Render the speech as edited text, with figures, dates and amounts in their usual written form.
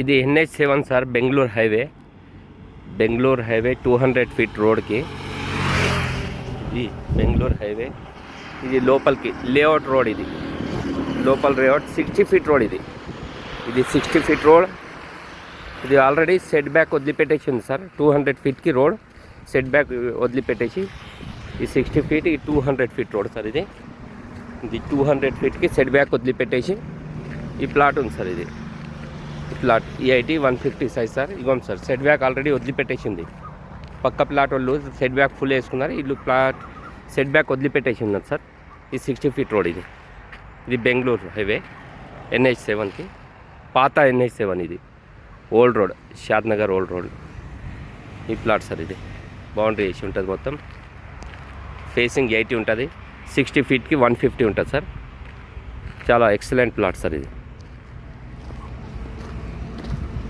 ఇది NH7 sir, Bengaluru highway 200 feet రోడ్కి. ఇది బెంగళూరు హైవే, ఇది లోపలికి లేఅవుట్ రోడ్. ఇది లోపల లేఅవుట్ 60 ఫీట్ రోడ్. ఇది 60 ఫీట్ రోడ్. ఇది ఆల్రెడీ సెట్ బ్యాక్ వదిలిపెట్టేసి ఉంది సార్. 200 ఫీట్కి రోడ్ సెట్ బ్యాక్ వదిలిపెట్టేసి ఈ 60 ఫీట్, ఈ 200 ఫీట్ రోడ్ సార్. ఇది 200 ఫీట్కి సెట్ బ్యాక్ వదిలిపెట్టేసి ఈ ప్లాట్ ఉంది సార్. ఇది ప్లాట్ EIT 150 సైజ్ సార్. ఇగోండి సార్, సెట్ బ్యాక్ ఆల్రెడీ వదిలిపెట్టేసింది. పక్క ప్లాట్ వాళ్ళు సెట్ బ్యాక్ ఫుల్ వేసుకున్నారు, ఇల్లు ప్లాట్ సెట్ బ్యాక్ వదిలిపెట్టేసి ఉన్నది సార్. ఈ 60 ఫీట్ రోడ్. ఇది బెంగళూరు హైవే NH7కి, పాత NH7. ఇది old road, Shadnagar old road. ఈ ప్లాట్ సార్. ఇది బౌండరీ వేసి ఉంటుంది, మొత్తం ఫేసింగ్ 80 ఉంటుంది. 60 ఫీట్కి 150 ఉంటుంది సార్. చాలా ఎక్సలెంట్ ప్లాట్ సార్ ఇది.